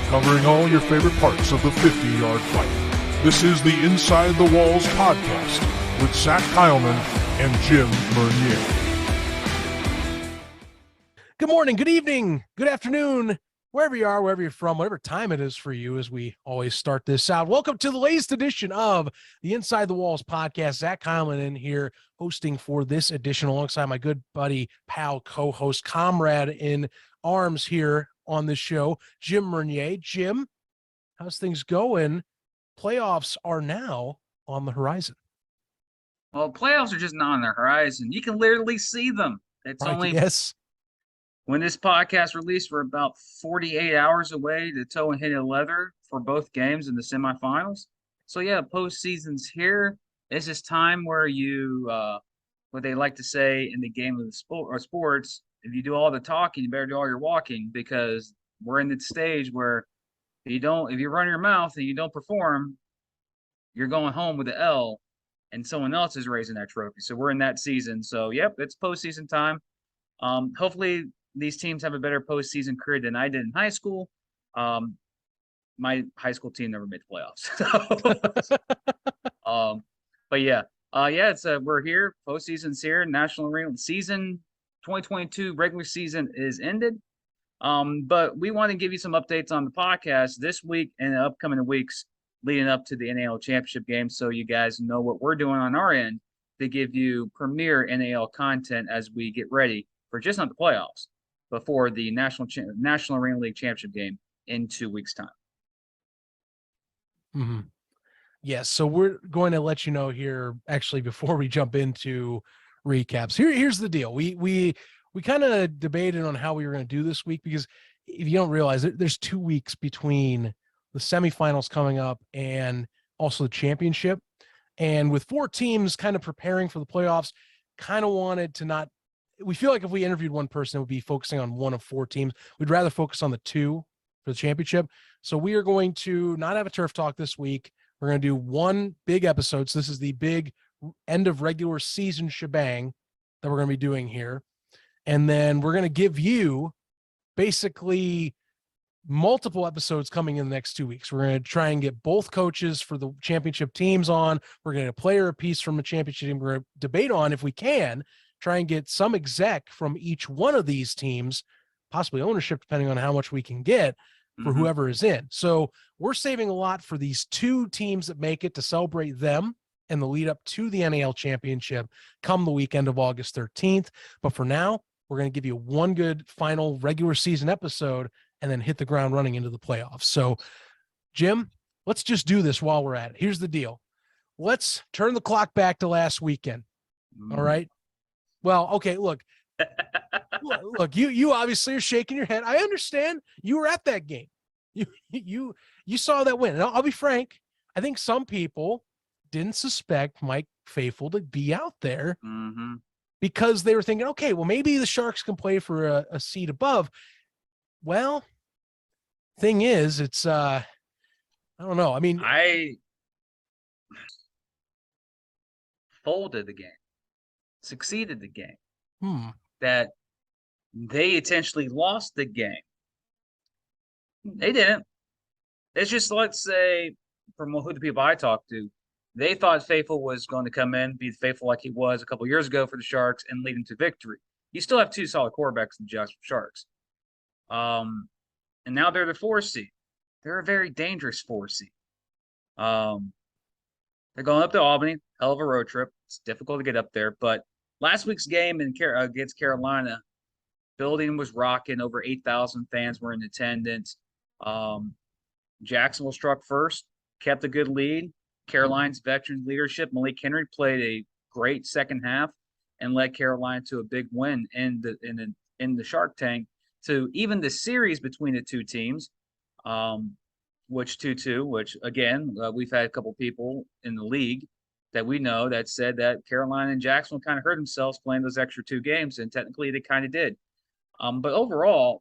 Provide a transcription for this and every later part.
covering all your favorite parts of the 50-yard fight. This is the Inside the Walls podcast with Zach Kyleman and Jim Mernier. Good morning, good evening, good afternoon, wherever you are, wherever you're from, whatever time it is for you, as we always start this out. Welcome to the latest edition of the Inside the Walls podcast. Zach Kyleman in here hosting for this edition alongside my good buddy, pal, co-host, comrade in arms here on this show, Jim Mernier. Jim, how's things going? Playoffs are now on the horizon. Well, playoffs are just not on the horizon. You can literally see them. It's only when this podcast released, we're about 48 hours away to toe and hit a leather for both games in the semifinals. So yeah, postseason's here. It's this time where you, what they like to say in the game of the sports, if you do all the talking, you better do all your walking, because we're in the stage where if you run your mouth and you don't perform, you're going home with the L, and someone else is raising that trophy. So we're in that season. So yep, it's postseason time. Hopefully these teams have a better postseason career than I did in high school. My high school team never made the playoffs. But yeah, it's we're here. Postseason's here. National Arena season 2022 regular season is ended. But we want to give you some updates on the podcast this week and the upcoming weeks leading up to the NAL championship game, so you guys know what we're doing on our end to give you premier NAL content as we get ready for just not the playoffs, but for the National Arena League championship game in 2 weeks' time. Mm-hmm. Yes, so we're going to let you know here, actually, before we jump into recaps. Here's the deal. We kind of debated on how we were going to do this week, because if you don't realize it, there's 2 weeks between the semifinals coming up and also the championship. And with 4 teams kind of preparing for the playoffs, kind of wanted to not, we feel like if we interviewed one person, it would be focusing on one of 4 teams. We'd rather focus on the 2 for the championship. So we are going to not have a turf talk this week. We're going to do one big episode. So this is the big end of regular season shebang that we're going to be doing here. And then we're going to give you basically multiple episodes coming in the next 2 weeks. We're going to try and get both coaches for the championship teams on. We're going to player a piece from the championship team. We're going to debate on, if we can, try and get some exec from each one of these teams, possibly ownership, depending on how much we can get for whoever is in. So we're saving a lot for these 2 teams that make it, to celebrate them and the lead up to the NAL championship come the weekend of August 13th. But for now, we're going to give you one good final regular season episode and then hit the ground running into the playoffs. So, Jim, let's just do this while we're at it. Here's the deal. Let's turn the clock back to last weekend. All right. Well, okay, look, you obviously are shaking your head. I understand. You were at that game. You saw that win. And I'll be frank, I think some people didn't suspect Mike Faithful to be out there because they were thinking, okay, well, maybe the Sharks can play for a seat above. Well, thing is, it's I don't know. I mean, I folded the game, succeeded the game. That they intentionally lost the game. They didn't. It's just, let's say, from who the people I talked to, they thought Faithful was going to come in, be faithful like he was a couple years ago for the Sharks, and lead them to victory. You still have 2 solid quarterbacks in the Jacksonville Sharks. And now they're the 4 seed. They're a very dangerous 4 seed. They're going up to Albany, hell of a road trip. It's difficult to get up there, but last week's game against Carolina, building was rocking. Over 8,000 fans were in attendance. Jacksonville struck first, kept a good lead. Carolina's veteran leadership, Malik Henry, played a great second half and led Carolina to a big win in the Shark Tank to even the series between the 2 teams, which 2-2, which, again, we've had a couple people in the league that we know that said that Carolina and Jacksonville kind of hurt themselves playing those extra 2 games, and technically they kind of did. But overall,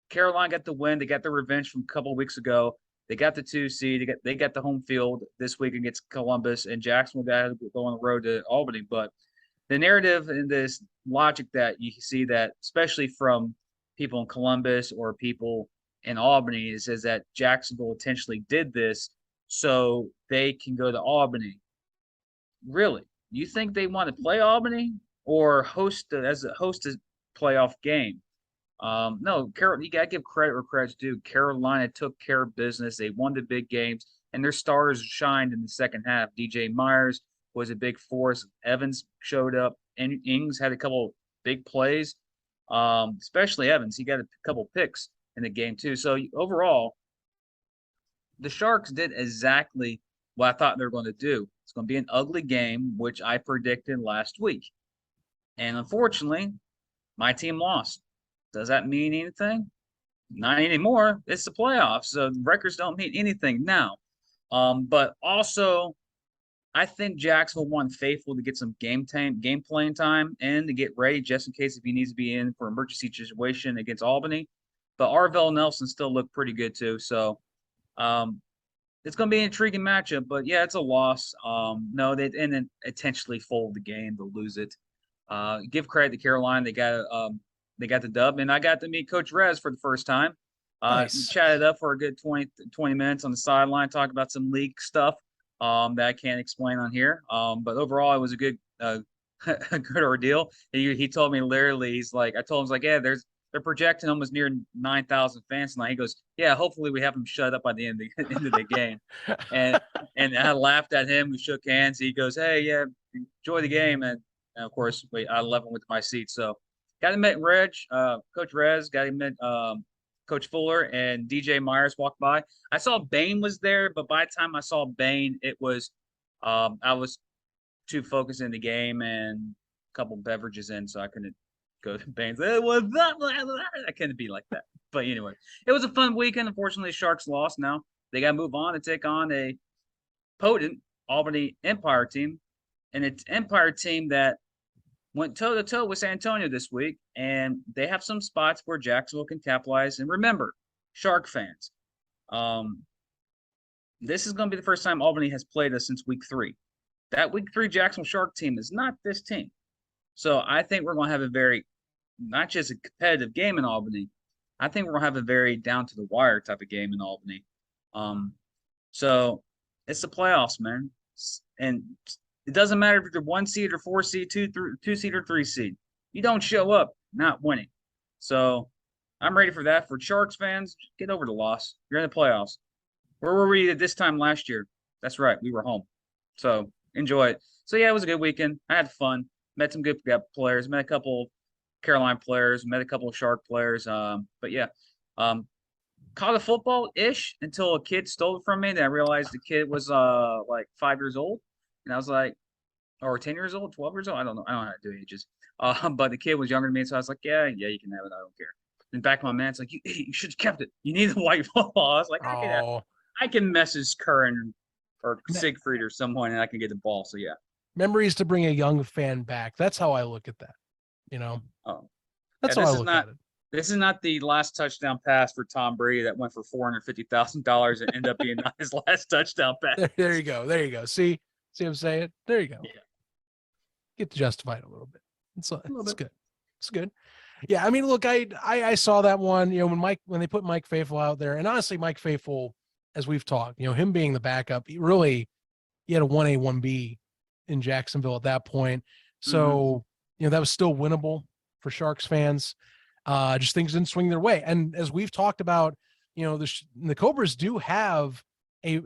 Carolina got the win. They got the revenge from a couple of weeks ago. They got the 2 seed. They got the home field this week against Columbus, and Jacksonville got to go on the road to Albany. But the narrative and this logic that you see that, especially from people in Columbus or people in Albany. It says that Jacksonville intentionally did this so they can go to Albany. Really? You think they want to play Albany or host a playoff game? No, you gotta give credit where credit's due. Carolina took care of business. They won the big games, and their stars shined in the second half. DJ Myers was a big force. Evans showed up. And Ings had a couple big plays, especially Evans. He got a couple picks in the game too. So overall, the Sharks did exactly what I thought they were going to do. It's going to be an ugly game, which I predicted last week. And unfortunately, my team lost. Does that mean anything? Not anymore. It's the playoffs, so records don't mean anything now. But also, I think Jacksonville wants Faithful to get some game playing time, and to get ready just in case if he needs to be in for an emergency situation against Albany. But Arvell Nelson still looked pretty good too. So it's going to be an intriguing matchup. But yeah, it's a loss. No, they didn't intentionally fold the game to lose it. Give credit to Carolina. They got the dub, and I got to meet Coach Rez for the first time. Nice. Chatted up for a good 20 minutes on the sideline, talking about some league stuff that I can't explain on here. But overall, it was a good a good ordeal. He told me literally, he's like, I told him, yeah, they're projecting almost near 9,000 fans tonight. He goes, yeah, hopefully we have them shut up by the end of the game. And I laughed at him. We shook hands. He goes, hey, yeah, enjoy the game. And of course, I left him with my seat. So got to meet Coach Rez, got to meet Coach Fuller, and DJ Myers walked by. I saw Bain was there, but by the time I saw Bain, it was I was too focused in the game and a couple beverages in, so I couldn't go to Bain's. What's up? I couldn't be like that. But anyway, it was a fun weekend. Unfortunately, the Sharks lost. Now they got to move on to take on a potent Albany Empire team, and it's Empire team that went toe-to-toe with San Antonio this week, and they have some spots where Jacksonville can capitalize. And remember, Shark fans, this is going to be the first time Albany has played us since week 3. That week 3 Jacksonville Shark team is not this team. So I think we're going to have a very, not just a competitive game in Albany, I think we're going to have a very down-to-the-wire type of game in Albany. So it's the playoffs, man. And it doesn't matter if you're 1 seed or 4 seed, 2 seed or 3 seed. You don't show up not winning. So I'm ready for that. For Sharks fans, get over the loss. You're in the playoffs. Where were we at this time last year? That's right. We were home. So enjoy it. So yeah, it was a good weekend. I had fun. Met some good players. Met a couple Carolina players. Met a couple of Shark players. But yeah, caught a football-ish until a kid stole it from me. Then I realized the kid was like 5 years old. And I was like, or 10 years old, 12 years old. I don't know. I don't know how to do ages. But the kid was younger than me. So I was like, yeah, you can have it. I don't care. And back of my man's like, you should have kept it. You need the white football. I was like, I can message Curran or Siegfried or someone and I can get the ball. So yeah. Memories to bring a young fan back. That's how I look at that. That's how I look at it. This is not the last touchdown pass for Tom Brady that went for $450,000 and ended up being not his last touchdown pass. There you go. See what I'm saying? There you go. Yeah. Get to justify it a little bit. It's good. It's good. Yeah, I mean, look, I saw that one, when they put Mike Faithful out there, and honestly, Mike Faithful, as we've talked, him being the backup, he had a 1A, 1B in Jacksonville at that point. So, that was still winnable for Sharks fans. Just things didn't swing their way. And as we've talked about, the Cobras do have a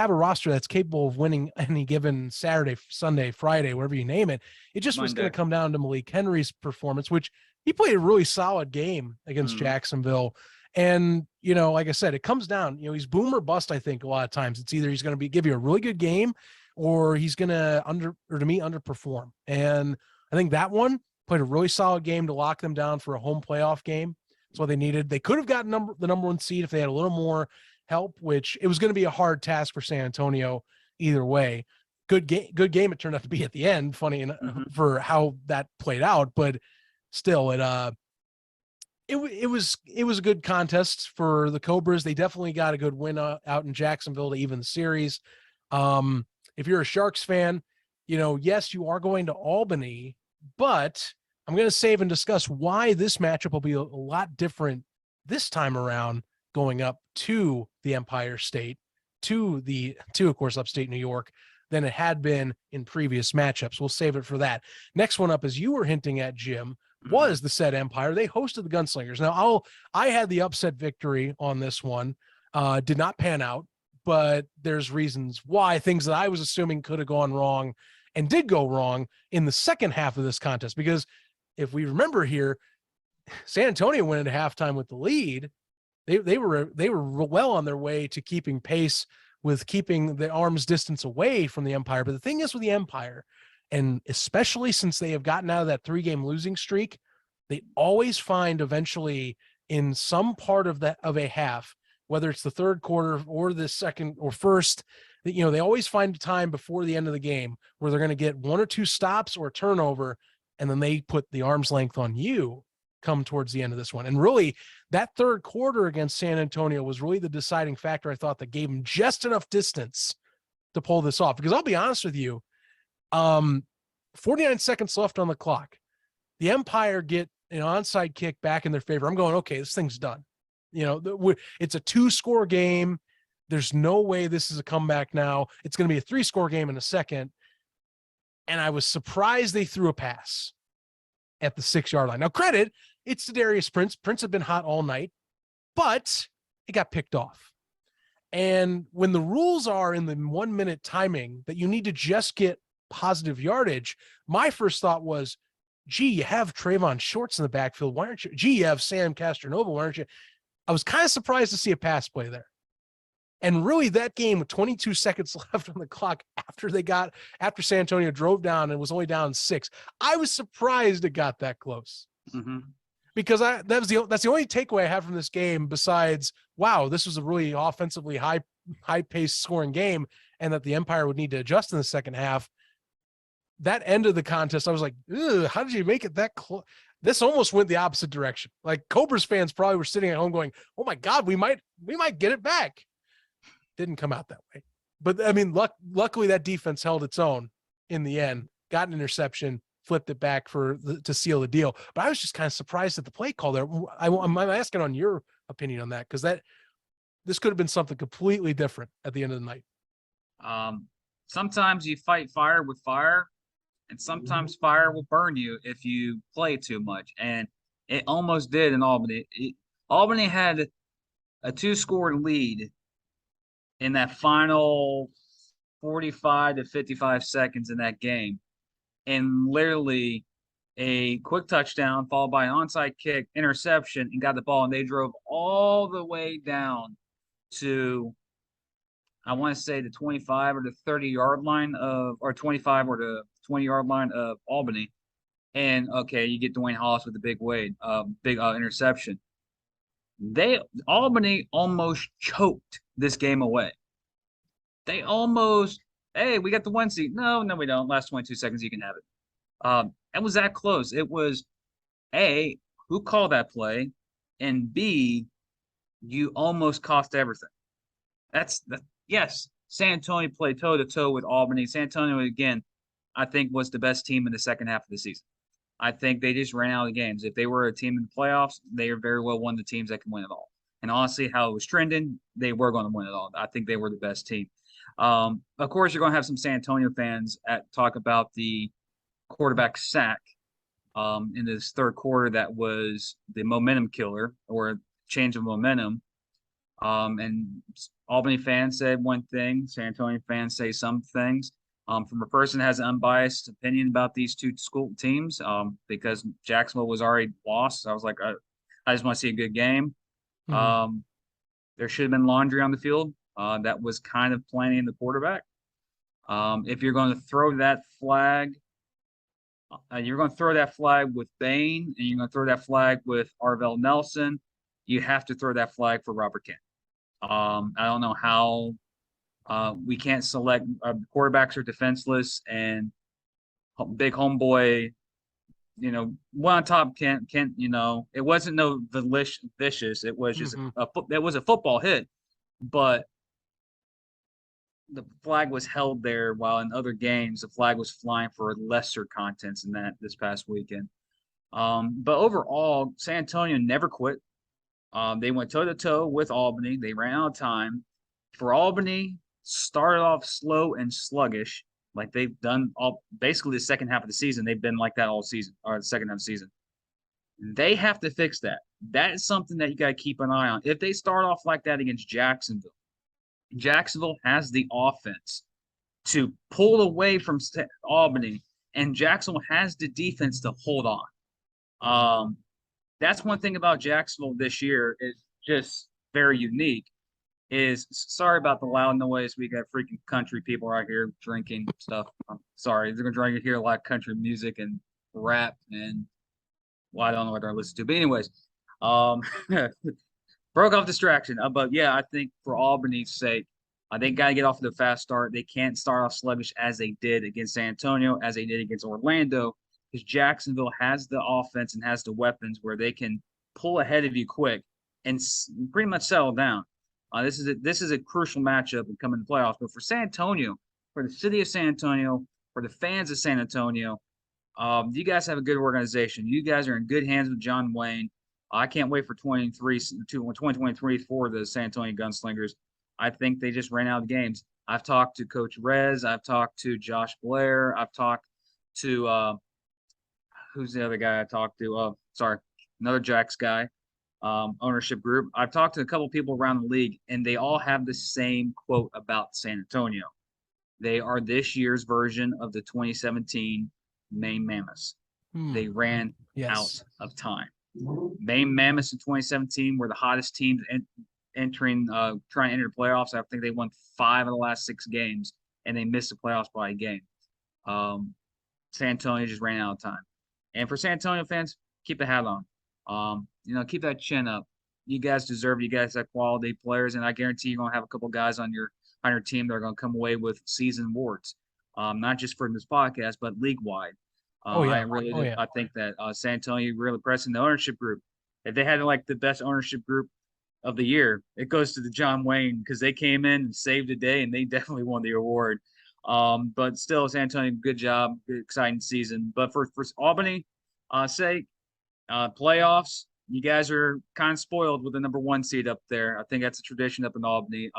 roster that's capable of winning any given Saturday, Sunday, Friday, whatever you name it. It just was going to come down to Malik Henry's performance, which he played a really solid game against Jacksonville. And, like I said, it comes down, he's boom or bust. I think a lot of times it's either he's going to give you a really good game or he's going to underperform. And I think that one played a really solid game to lock them down for a home playoff game. That's what they needed. They could have gotten the number 1 seed if they had a little more help, which it was going to be a hard task for San Antonio either way. Good game it turned out to be at the end, funny enough for how that played out, but still it was a good contest for the Cobras. They definitely got a good win out in Jacksonville to even the series. If you're a Sharks fan, yes, you are going to Albany, but I'm going to save and discuss why this matchup will be a lot different this time around going up to the Empire State, to of course upstate New York, than it had been in previous matchups. We'll save it for that. Next one up, as you were hinting at, Jim, was the said Empire. They hosted the Gunslingers. Now, I had the upset victory on this one. Did not pan out, but there's reasons why, things that I was assuming could have gone wrong and did go wrong in the second half of this contest. Because if we remember here, San Antonio went into halftime with the lead. They were well on their way to keeping pace with keeping the arm's distance away from the Empire. But the thing is with the Empire, and especially since they have gotten out of that 3-game losing streak, they always find eventually in some part of a half, whether it's the third quarter or the second or first, they always find time before the end of the game where they're going to get 1 or 2 stops or a turnover, and then they put the arm's length on you come towards the end of this one. And really, that third quarter against San Antonio was really the deciding factor, I thought, that gave them just enough distance to pull this off. Because I'll be honest with you, 49 seconds left on the clock. The Empire get an onside kick back in their favor. I'm going, okay, this thing's done. It's a 2-score game. There's no way this is a comeback now. It's going to be a 3-score game in a second. And I was surprised they threw a pass at the 6-yard line. Now, credit, it's to Darius Prince. Prince had been hot all night, but it got picked off. And when the rules are in the 1-minute timing that you need to just get positive yardage, my first thought was, gee, you have Trayvon Shorts in the backfield. Why aren't you? Gee, you have Sam Castronova. Why aren't you? I was kind of surprised to see a pass play there. And really, that game with 22 seconds left on the clock after San Antonio drove down and was only down 6, I was surprised it got that close. Mm-hmm. Because that's the only takeaway I have from this game, besides, wow, this was a really offensively high-paced scoring game, and that the Empire would need to adjust in the second half. That end of the contest, I was like, how did you make it that close? This almost went the opposite direction. Like, Cobras fans probably were sitting at home going, oh my God, we might get it back. Didn't come out that way. But I mean, luckily that defense held its own in the end, got an interception, flipped it back to seal the deal. But I was just kind of surprised at the play call there. I'm asking on your opinion on that, because this could have been something completely different at the end of the night. Sometimes you fight fire with fire, and sometimes fire will burn you if you play too much. And it almost did in Albany. Albany had a 2-score lead in that final 45 to 55 seconds in that game. And literally a quick touchdown followed by an onside kick, interception, and got the ball. And they drove all the way down to, I want to say, the 25 or the 30-yard line or 25 or the 20-yard line of Albany. And, okay, you get Dwayne Hollis with the big interception. Albany almost choked this game away. They almost, hey, we got the 1 seed. No, we don't. Last 22 seconds, you can have it. It was that close. It was, A, who called that play, and B, you almost cost everything. Yes, San Antonio played toe-to-toe with Albany. San Antonio, again, I think was the best team in the second half of the season. I think they just ran out of games. If they were a team in the playoffs, they are very well one of the teams that can win it all. And honestly, how it was trending, they were going to win it all. I think they were the best team. Of course, you're going to have some San Antonio fans talk about the quarterback sack in this third quarter that was the momentum killer or change of momentum. And Albany fans said one thing, San Antonio fans say some things. From a person that has an unbiased opinion about these two school teams, because Jacksonville was already lost. I was like, I just want to see a good game. Mm-hmm. There should have been laundry on the field. That was kind of planning the quarterback. If you're going to throw that flag, you're going to throw that flag with Bain, and you're going to throw that flag with Arvell Nelson. You have to throw that flag for Robert Kent. I don't know how we can't select quarterbacks are defenseless, and big homeboy, one on top Kent, it wasn't no vicious. It was just it was a football hit, but the flag was held there, while in other games the flag was flying for lesser contents than that this past weekend. But overall, San Antonio never quit. They went toe-to-toe with Albany. They ran out of time. For Albany, started off slow and sluggish, like they've done basically the second half of the season. They've been like that all season, or the second half of the season. They have to fix that. That is something that you got to keep an eye on. If they start off like that against Jacksonville, Jacksonville has the offense to pull away from Albany, and Jacksonville has the defense to hold on. That's one thing about Jacksonville this year is just very unique. Is sorry about the loud noise. We got freaking country people right here drinking stuff. I'm sorry, they're gonna hear a lot of country music and rap, and well, I don't know what they're listening to. But anyways, broke off distraction. But yeah, I think for Albany's sake, they got to get off to a fast start. They can't start off sluggish as they did against San Antonio, as they did against Orlando, because Jacksonville has the offense and has the weapons where they can pull ahead of you quick and pretty much settle down. This is a crucial matchup in coming to playoffs. But for San Antonio, for the city of San Antonio, for the fans of San Antonio, you guys have a good organization. You guys are in good hands with John Wayne. I can't wait for 2023 for the San Antonio Gunslingers. I think they just ran out of games. I've talked to Coach Rez. I've talked to Josh Blair. I've talked to who's the other guy I talked to? Another Jacks guy, ownership group. I've talked to a couple people around the league, and they all have the same quote about San Antonio. They are this year's version of the 2017 Maine Mammoths. They ran out of time. Maine Mammoths in 2017 were the hottest teams trying to enter the playoffs. I think they won 5 of the last 6 games, and they missed the playoffs by a game. San Antonio just ran out of time. And for San Antonio fans, keep the hat on. Keep that chin up. You guys deserve it. You guys have quality players, and I guarantee you're going to have a couple guys on your team that are going to come away with season awards, not just for this podcast, but league-wide. I think that San Antonio really pressing the ownership group. If they had like the best ownership group of the year, it goes to the John Wayne, because they came in and saved the day, and they definitely won the award. But still, San Antonio, good job, good, exciting season. But for Albany sake, playoffs, you guys are kind of spoiled with the number 1 seed up there. I think that's a tradition up in Albany.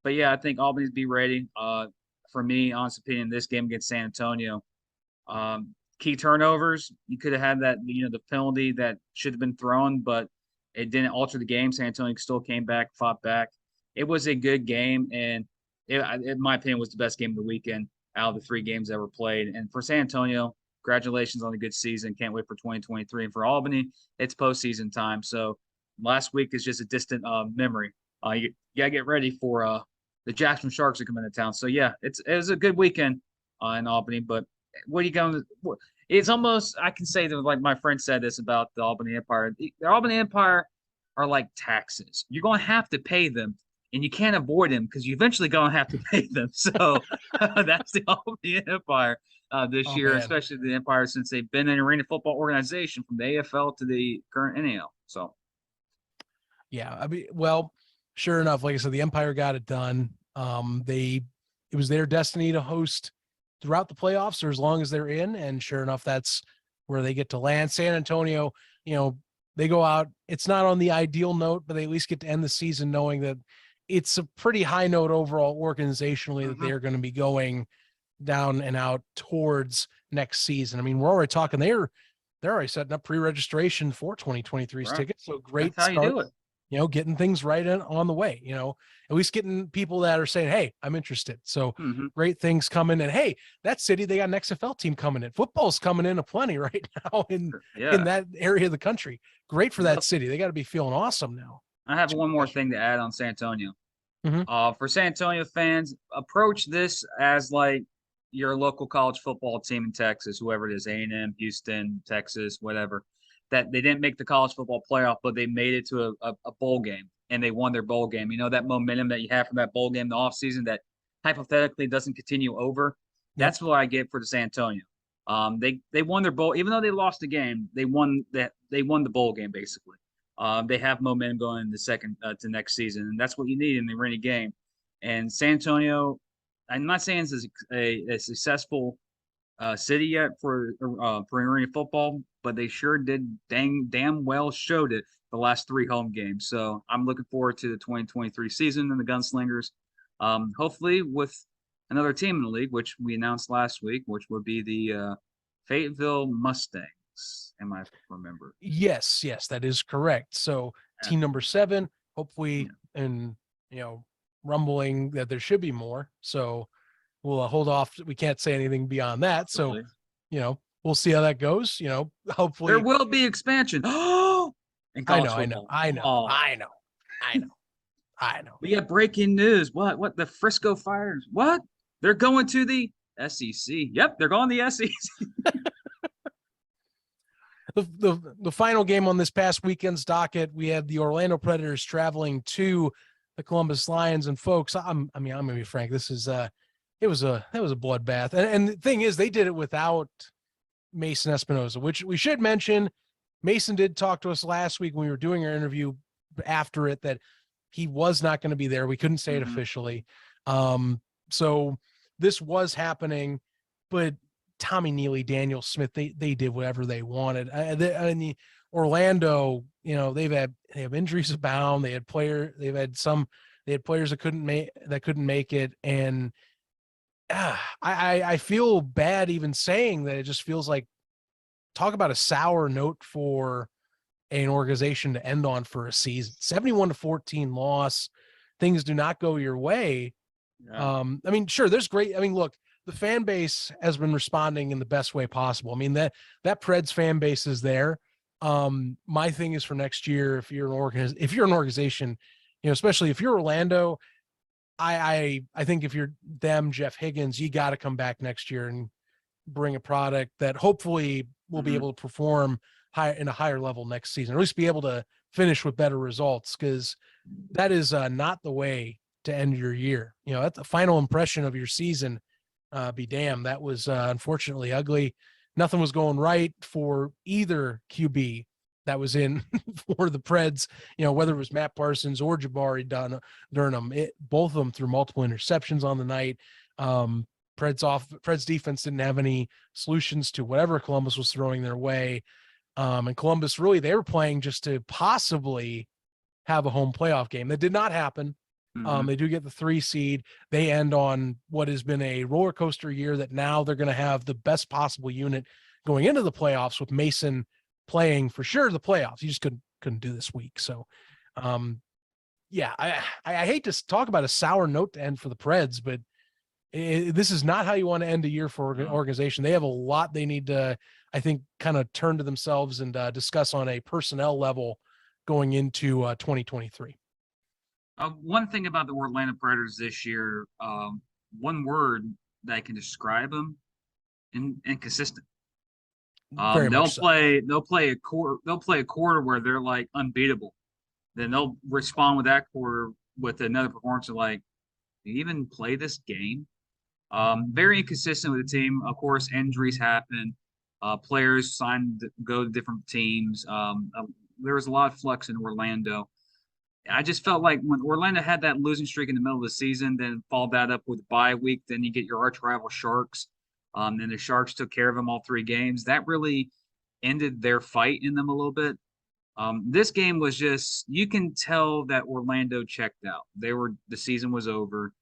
But yeah, I think Albany's be ready. For me, honest opinion, this game against San Antonio. Key turnovers, you could have had that, the penalty that should have been thrown, but it didn't alter the game. San Antonio still came back, fought back. It was a good game, and it, in my opinion, was the best game of the weekend out of the 3 games that were played. And for San Antonio, congratulations on a good season. Can't wait for 2023. And for Albany, it's postseason time. So last week is just a distant memory. You got to get ready for the Jacksonville Sharks to come into town. So yeah, it was a good weekend in Albany. But what are you going to? It's almost, I can say that, like my friend said this about the Albany Empire. The Albany Empire are like taxes. You're going to have to pay them, and you can't avoid them because you're eventually going to have to pay them. So that's the Albany Empire this year, man. Especially the Empire, since they've been an arena football organization from the AFL to the current NAL. So, yeah, I mean, well, sure enough, like I said, the Empire got it done. It was their destiny to host throughout the playoffs, or as long as they're in, and sure enough, that's where they get to land. San Antonio, they go out. It's not on the ideal note, but they at least get to end the season knowing that it's a pretty high note overall organizationally that they're going to be going down and out towards next season. I mean, we're already talking, they're already setting up pre-registration for 2023's tickets. So great That's how start. you do it. Getting things right on the way, at least getting people that are saying, hey, I'm interested. So great things coming. And hey, that city, they got an XFL team coming in. Football's coming in aplenty right now in that area of the country. Great for that city. They got to be feeling awesome now. I have one more thing to add on San Antonio. For San Antonio fans, approach this as like your local college football team in Texas, whoever it is, A&M, Houston, Texas, whatever. That they didn't make the college football playoff, but they made it to a bowl game, and they won their bowl game. That momentum that you have from that bowl game in the offseason that hypothetically doesn't continue over. That's what I get for the San Antonio. They won their bowl, even though they lost the game. They won the bowl game basically. They have momentum going into to next season, and that's what you need in the arena game. And San Antonio, I'm not saying it's a successful city yet for arena football, but they sure did damn well showed it the last 3 home games. So I'm looking forward to the 2023 season and the Gunslingers. Hopefully with another team in the league, which we announced last week, which would be the Fayetteville Mustangs. Am I remember? Yes, that is correct. So team number 7, hopefully, and rumbling that there should be more. So we'll hold off. We can't say anything beyond that. Absolutely. So, we'll see how that goes. Hopefully there will be expansion. Oh, I know. We have breaking news. What? The Frisco Fires? What? They're going to the SEC. Yep, they're going to the SEC. The final game on this past weekend's docket, we had the Orlando Predators traveling to the Columbus Lions. And folks, I'm gonna be frank. This is it was a bloodbath. And the thing is, they did it without Mason Espinosa, which we should mention. Mason did talk to us last week when we were doing our interview after it that he was not going to be there. We couldn't say it officially. So this was happening, but Tommy Neely, Daniel Smith, they did whatever they wanted. And Orlando, they have injuries abound. They had players that couldn't make it. And I feel bad even saying that. It just feels like, talk about a sour note for an organization to end on for a season. 71-14 loss. Things do not go your way. Yeah. Sure, there's great. Look, the fan base has been responding in the best way possible. That Preds fan base is there. My thing is for next year, if you're an organization, especially if you're Orlando, I think if you're them, Jeff Higgins, you got to come back next year and bring a product that hopefully will be able to perform in a higher level next season, or at least be able to finish with better results, because that is not the way to end your year. That's the final impression of your season. Be damned. That was unfortunately ugly. Nothing was going right for either QB that was in for the Preds, whether it was Matt Parsons or Jabari Durham, both of them threw multiple interceptions on the night. Preds defense didn't have any solutions to whatever Columbus was throwing their way. And Columbus, really, they were playing just to possibly have a home playoff game. That did not happen. They do get the 3 seed. They end on what has been a roller coaster year, that now they're going to have the best possible unit going into the playoffs, with Mason playing for sure the playoffs. He just couldn't do this week. So, I hate to talk about a sour note to end for the Preds, but this is not how you want to end a year for an organization. They have a lot they need to, I think, kind of turn to themselves and discuss on a personnel level going into 2023. One thing about the Orlando Predators this year, one word that can describe them: inconsistent. They'll play a quarter where they're like unbeatable. Then they'll respond with that quarter with another performance of like, do you even play this game? Very inconsistent with the team. Of course, injuries happen. Players signed to go to different teams. There was a lot of flux in Orlando. I just felt like when Orlando had that losing streak in the middle of the season, then followed that up with bye week, then you get your arch rival Sharks. And the Sharks took care of them all 3 games. That really ended their fight in them a little bit. This game was just, you can tell that Orlando checked out. The season was over.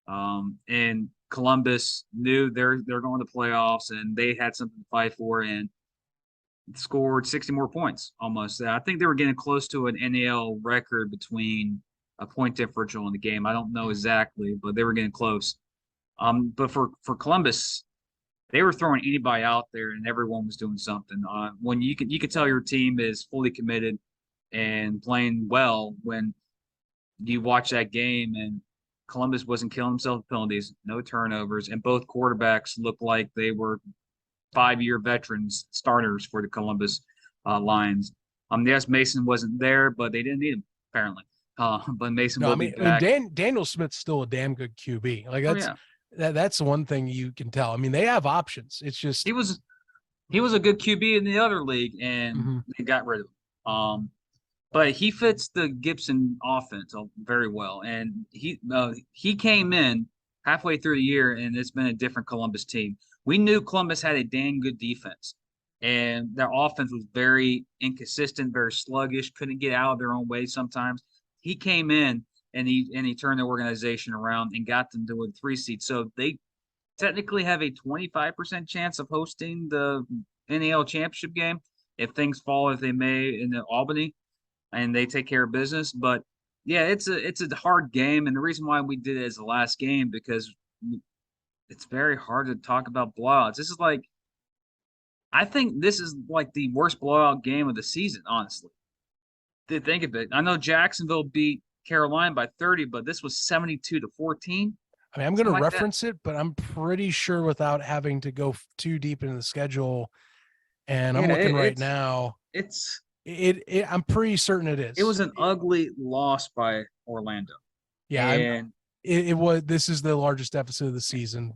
And Columbus knew they're going to playoffs, and they had something to fight for, and scored 60 more points almost. I think they were getting close to an NAL record between a point differential in the game. I don't know exactly, but they were getting close. But for Columbus, they were throwing anybody out there, and everyone was doing something. When you could tell your team is fully committed and playing well when you watch that game, and Columbus wasn't killing themselves with penalties, no turnovers, and both quarterbacks looked like they were 5-year veterans starters for the Columbus Lions. Yes, Mason wasn't there, but they didn't need him apparently. But Mason will be back. Daniel Smith's still a damn good QB. Like that's the one thing you can tell. They have options. It's just he was a good QB in the other league, and they got rid of him. But he fits the Gibson offense very well, and he came in halfway through the year, and it's been a different Columbus team. we knew Columbus had a dang good defense, and their offense was very inconsistent, very sluggish, couldn't get out of their own way sometimes. He came in and he turned the organization around and got them to a 3 seed. So they technically have a 25% chance of hosting the NAL championship game if things fall as they may in Albany and they take care of business. But yeah, it's a hard game, and the reason why we did it as the last game because it's very hard to talk about blowouts. I think this is like the worst blowout game of the season, honestly. To think of it, I know Jacksonville beat Carolina by 30, but this was 72-14. I mean, I'm going to reference it, but I'm pretty sure without having to go too deep into the schedule. And I'm looking right now. I'm pretty certain it is. It was an ugly loss by Orlando. Yeah, and it was. This is the largest deficit of the season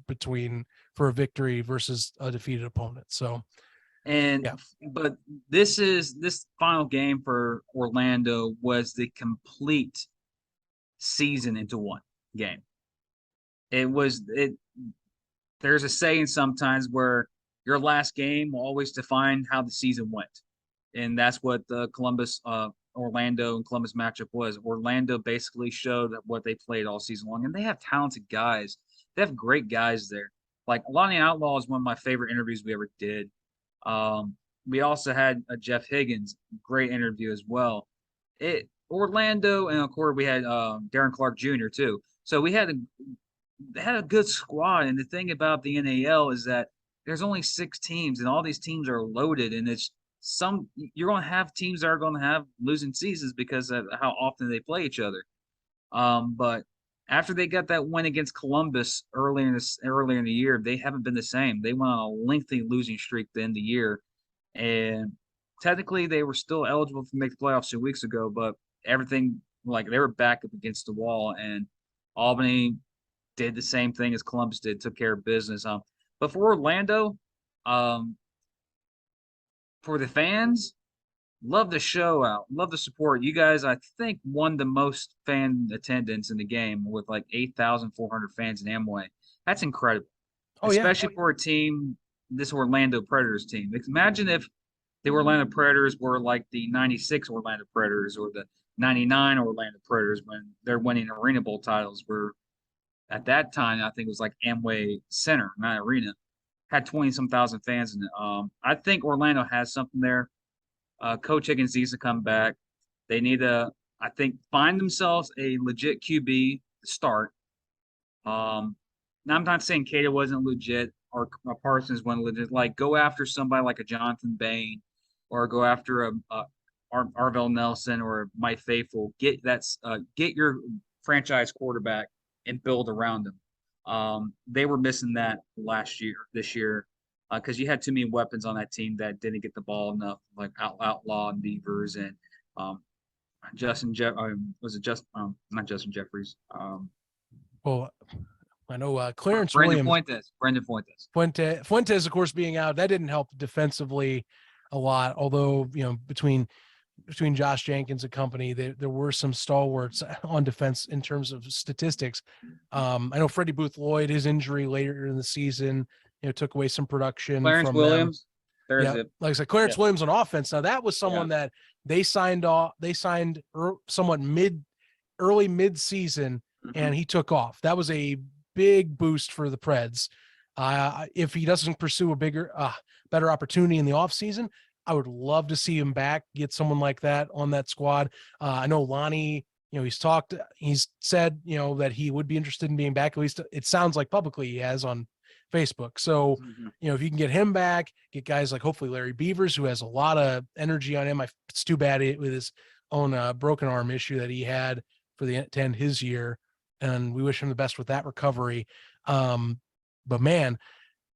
for a victory versus a defeated opponent. So, but this final game for Orlando was the complete season into one game. There's a saying sometimes where your last game will always define how the season went. And that's what the Orlando and Columbus matchup was. Orlando basically showed what they played all season long, and they have talented guys. They have great guys there. Like Lonnie Outlaw is one of my favorite interviews we ever did. We also had Jeff Higgins, great interview as well. Orlando, and of course we had Darren Clark Jr. too. So they had a good squad. And the thing about the NAL is that there's only 6 teams, and all these teams are loaded, and you're going to have teams that are going to have losing seasons because of how often they play each other. But after they got that win against Columbus earlier in the year, they haven't been the same. They went on a lengthy losing streak to end the year, and technically they were still eligible to make the playoffs 2 weeks ago, but everything, like, they were back up against the wall, and Albany did the same thing as Columbus did, took care of business. But for Orlando, for the fans, love the show out, love the support. You guys, I think, won the most fan attendance in the game with like 8,400 fans in Amway. That's incredible, especially for a team, this Orlando Predators team. Imagine if the Orlando Predators were like the 96 Orlando Predators or the 99 Orlando Predators when they're winning Arena Bowl titles. Where at that time, I think it was like Amway Center, not Arena. Had 20-some thousand fans in it. I think Orlando has something there. Coach Higgins needs to come back. They need to, I think, find themselves a legit QB to start. Now, I'm not saying Cato wasn't legit or Parsons wasn't legit. Like, go after somebody like a Jonathan Bain or go after a Arvell Nelson or Mike Faithful. Get your franchise quarterback and build around them. They were missing that this year, because you had too many weapons on that team that didn't get the ball enough, like Outlaw and Beavers and not Justin Jeffries. Well, I know Clarence Brendan Williams. Fuentes, of course, being out, that didn't help defensively a lot. Although, between Josh Jenkins and company, there were some stalwarts on defense in terms of statistics. I know Freddie Booth Lloyd, his injury later in the season, took away some production. Clarence from Williams. Like I said, Clarence Williams on offense. Now that was someone that they signed somewhat early mid-season, and he took off. That was a big boost for the Preds. If he doesn't pursue a better opportunity in the offseason, I would love to see him back, get someone like that on that squad. I know Lonnie, he's said, that he would be interested in being back. At least it sounds like publicly he has on Facebook. So, if you can get him back, get guys like hopefully Larry Beavers, who has a lot of energy on him. It's too bad with his own broken arm issue that he had to end his year. And we wish him the best with that recovery. But man,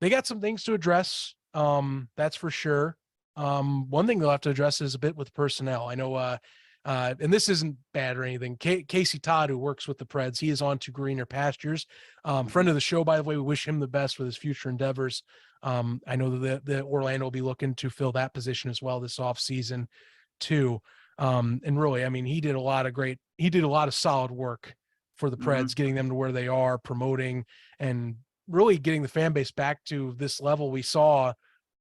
they got some things to address. That's for sure. One thing they'll have to address is a bit with personnel. I know, and this isn't bad or anything. Casey Todd, who works with the Preds, he is on to greener pastures. Friend of the show, by the way. We wish him the best with his future endeavors. I know that the Orlando will be looking to fill that position as well this offseason too. And really, I mean, he did a lot of solid work for the Preds, getting them to where they are, promoting and really getting the fan base back to this level we saw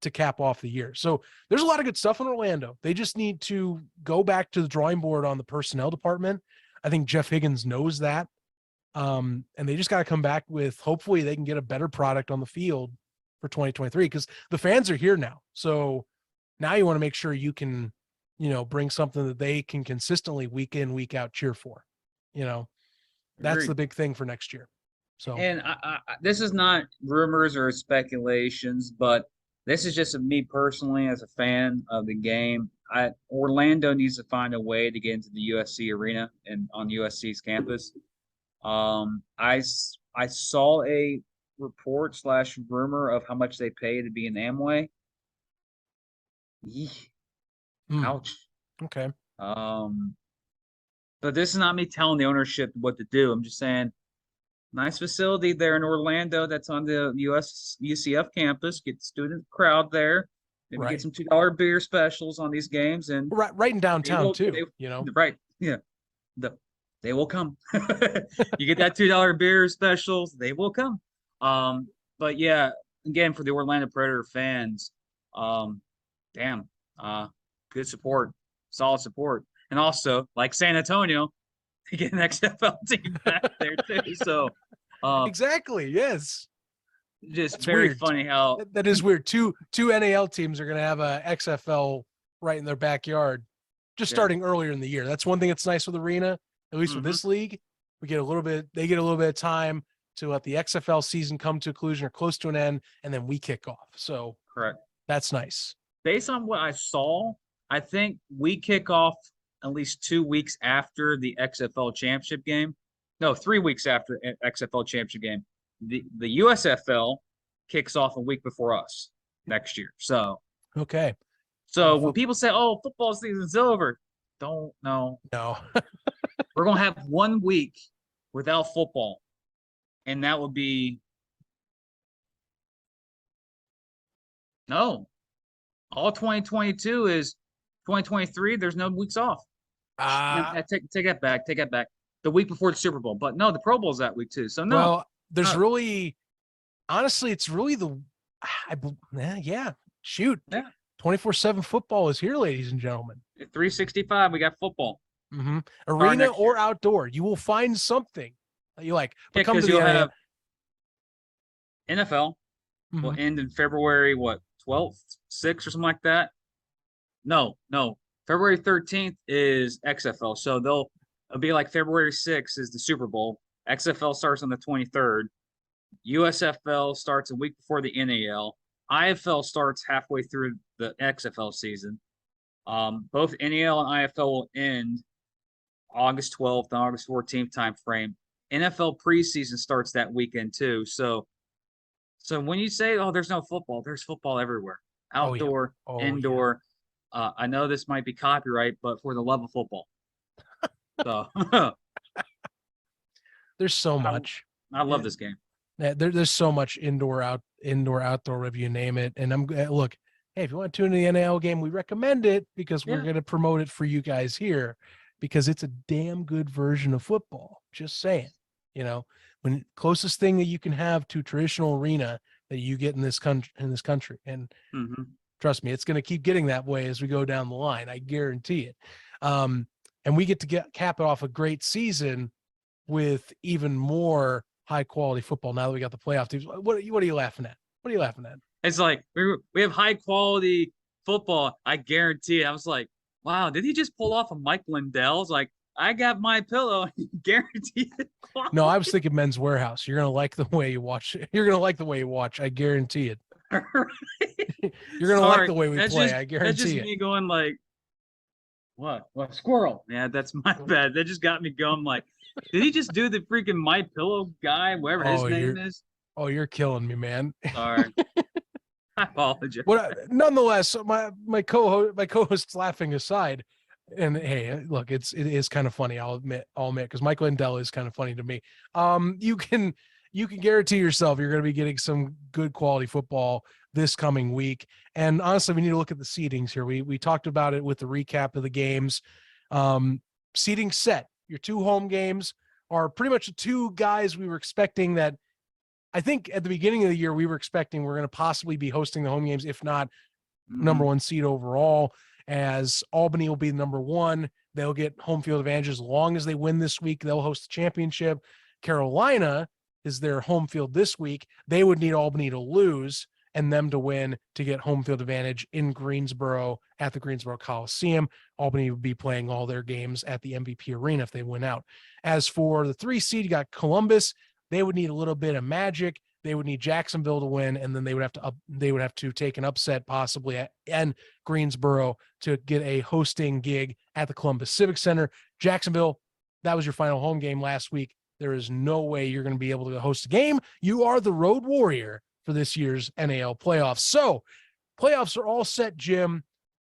to cap off the year. So there's a lot of good stuff in Orlando. They just need to go back to the drawing board on the personnel department. I think Jeff Higgins knows that. And they just got to come back with, hopefully they can get a better product on the field for 2023, because the fans are here now. So now you want to make sure you can, bring something that they can consistently week in, week out cheer for. That's Agreed. the big thing for next year. So, and I, this is not rumors or speculations, but this is just me personally as a fan of the game. Orlando needs to find a way to get into the USC arena and on USC's campus. I saw a report / rumor of how much they pay to be in Amway. Ouch. Okay. But this is not me telling the ownership what to do. I'm just saying, nice facility there in Orlando that's on the UCF campus. Get the student crowd there. Maybe get some $2 beer specials on these games, and right in downtown too. Right? Yeah. They will come. You get that $2 beer specials, they will come. But yeah, again, for the Orlando Predator fans, good support, solid support. And also, like San Antonio, they get an XFL team back there too. So exactly, yes. Just That's very weird. funny how that is weird. Two NAL teams are gonna have a XFL right in their backyard, just starting earlier in the year. That's one thing that's nice with Arena. At least with this league, they get a little bit of time to let the XFL season come to a conclusion or close to an end, and then we kick off. So correct. That's nice. Based on what I saw, I think we kick off at least 2 weeks after the XFL championship game. No, 3 weeks after XFL championship game. The USFL kicks off a week before us next year. So okay. So when people say, "Oh, football season's over," don't know. No. We're gonna have 1 week without football, and that would be no. All 2022 is 2023. There's no weeks off. Take that back. Take that back. The week before the Super Bowl, but no, the Pro Bowl's that week too. So no. Well, there's really, honestly, it's really shoot. Yeah. 24/7 football is here, ladies and gentlemen. 365, we got football. Mm-hmm. Arena or outdoor, you will find something that you like. But come to the area. NFL will end in February, 12th, 6th, or something like that. No. February 13th is XFL. So it'll be like February 6th is the Super Bowl. XFL starts on the 23rd. USFL starts a week before the NAL. IFL starts halfway through the XFL season. Both NAL and IFL will end August 12th and August 14th time frame. NFL preseason starts that weekend too. So when you say, "Oh, there's no football," there's football everywhere. Outdoor, indoor. Yeah. I know this might be copyright, but for the love of football. So there's so much. I love this game. Yeah, there's so much indoor, outdoor, whatever you name it. And look, hey, if you want to tune in the NAL game, we recommend it because we're going to promote it for you guys here because it's a damn good version of football. Just saying, when closest thing that you can have to traditional arena that you get in this country. And trust me, it's going to keep getting that way as we go down the line. I guarantee it. And we get to cap it off a great season with even more high quality football now that we got the playoff teams. What are you laughing at? What are you laughing at? It's like we have high quality football. I guarantee it. I was like, wow, did he just pull off a Mike Lindell's? Like, I got my pillow. Guaranteed. No, I was thinking Men's Warehouse. You're gonna like the way you watch. You're gonna like the way you watch. I guarantee it. You're gonna like the way we play. I guarantee that's just it. Me going like, what squirrel? Yeah, that's my bad. That just got me going. Like, did he just do the freaking My Pillow guy, whatever his name is? Oh, you're killing me, man. Sorry. I apologize. Nonetheless, my co-host's laughing aside, and hey, look, it is kind of funny. I'll admit, because Mike Lindell is kind of funny to me. You can guarantee yourself you're going to be getting some good quality football this coming week. And honestly, we need to look at the seedings here. We talked about it with the recap of the games. Seeding set. Your 2 home games are pretty much the 2 guys we were expecting that I think at the beginning of the year, we were expecting we're going to possibly be hosting the home games, if not number one seed overall, as Albany will be number one. They'll get home field advantage as long as they win this week. They'll host the championship. Carolina is their home field this week. They would need Albany to lose and them to win to get home field advantage in Greensboro at the Greensboro Coliseum. Albany would be playing all their games at the MVP Arena if they win out. As for the 3 seed, you got Columbus. They would need a little bit of magic. They would need Jacksonville to win, and then they would have to take an upset possibly at Greensboro to get a hosting gig at the Columbus Civic Center. Jacksonville, that was your final home game last week. There is no way you're going to be able to host a game. You are the road warrior for this year's NAL playoffs. So playoffs are all set, Jim.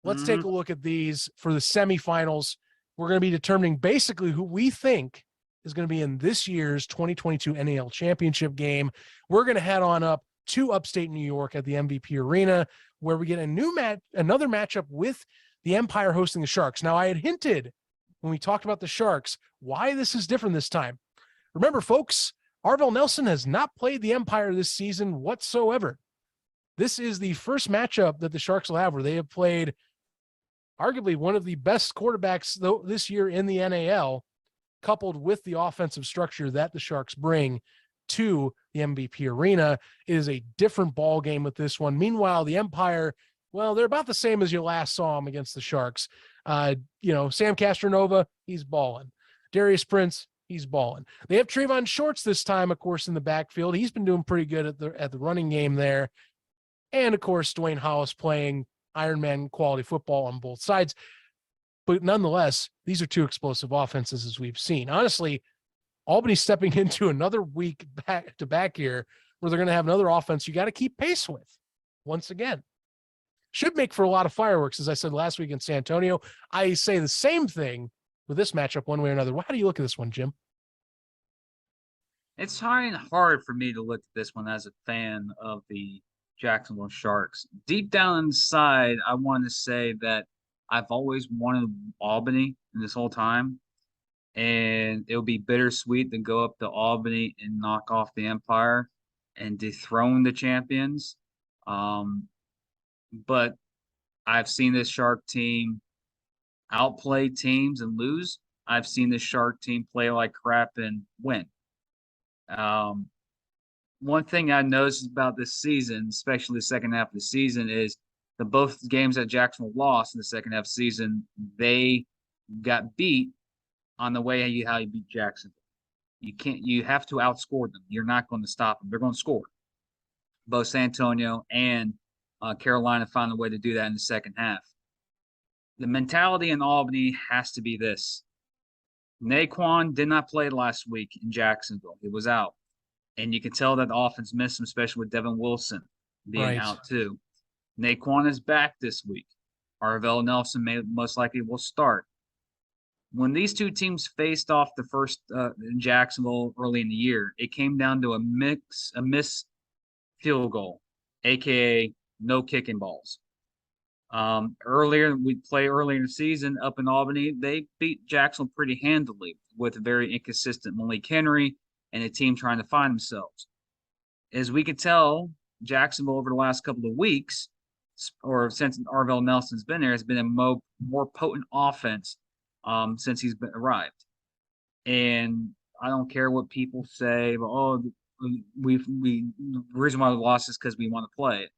Let's take a look at these for the semifinals. We're going to be determining basically who we think is going to be in this year's 2022 NAL championship game. We're going to head on up to upstate New York at the MVP Arena, where we get another matchup with the Empire hosting the Sharks. Now, I had hinted when we talked about the Sharks why this is different this time. Remember, folks, Arvell Nelson has not played the Empire this season whatsoever. This is the first matchup that the Sharks will have where they have played arguably one of the best quarterbacks this year in the NAL, coupled with the offensive structure that the Sharks bring to the MVP Arena. It is a different ball game with this one. Meanwhile, the Empire, well, they're about the same as you last saw them against the Sharks. Sam Castronova, he's balling. Darius Prince, he's balling. They have Trayvon Shorts this time, of course, in the backfield. He's been doing pretty good at the running game there. And, of course, Dwayne Hollis playing Ironman quality football on both sides. But nonetheless, these are two explosive offenses as we've seen. Honestly, Albany's stepping into another week back-to-back here where they're going to have another offense you got to keep pace with once again. Should make for a lot of fireworks, as I said last week in San Antonio. I say the same thing with this matchup one way or another. How do you look at this one, Jim? It's hard for me to look at this one as a fan of the Jacksonville Sharks. Deep down inside, I want to say that I've always wanted Albany in this whole time, and it would be bittersweet to go up to Albany and knock off the Empire and dethrone the champions. But I've seen this Shark team outplay teams and lose. I've seen this Shark team play like crap and win. One thing I noticed about this season, especially the second half of the season, is the both games that Jacksonville lost in the second half of the season, they got beat on the way how you beat Jacksonville. You have to outscore them. You're not going to stop them. They're going to score. Both San Antonio and Carolina found a way to do that in the second half. The mentality in Albany has to be this. Naquan did not play last week in Jacksonville. He was out. And you can tell that the offense missed him, especially with Devin Wilson being out too. Naquan is back this week. Arvell Nelson most likely will start. When these two teams faced off the first in Jacksonville early in the year, it came down to a missed field goal, aka no kicking balls. Earlier in the season up in Albany, they beat Jacksonville pretty handily with a very inconsistent Malik Henry and a team trying to find themselves. As we could tell, Jacksonville over the last couple of weeks, or since Arvell Nelson's been there, has been a more potent offense since he's arrived. And I don't care what people say, but the reason why we lost is because we want to play it.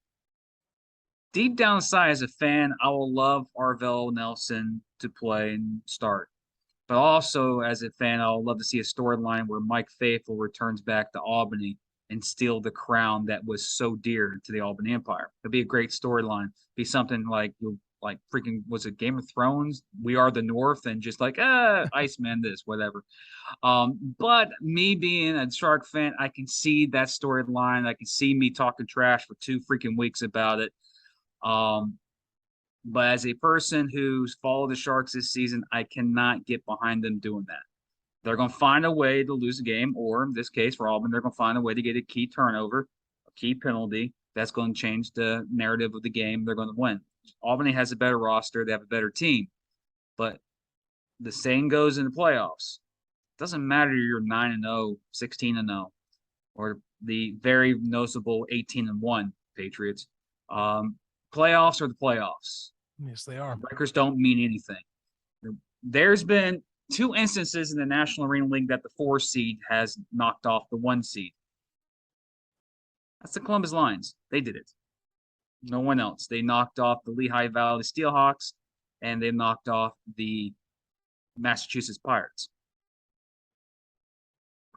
Deep down inside, as a fan, I will love Arvell Nelson to play and start. But also, as a fan, I'll love to see a storyline where Mike Faithful returns back to Albany and steal the crown that was so dear to the Albany Empire. It'd be a great storyline. Be something like freaking, was it Game of Thrones? We Are the North, and just like, Iceman this, whatever. But me being a Shark fan, I can see that storyline. I can see me talking trash for 2 freaking weeks about it. But as a person who's followed the Sharks this season, I cannot get behind them doing that. They're going to find a way to lose a game, or in this case for Albany, they're going to find a way to get a key turnover, a key penalty. That's going to change the narrative of the game. They're going to win. Albany has a better roster. They have a better team. But the saying goes in the playoffs. It doesn't matter you're 9-0, 16-0, or the very noticeable 18-1 Patriots. Playoffs are the playoffs. Yes, they are. Records don't mean anything. There's been 2 instances in the National Arena League that the 4 seed has knocked off the 1 seed. That's the Columbus Lions. They did it. No one else. They knocked off the Lehigh Valley Steelhawks, and they knocked off the Massachusetts Pirates.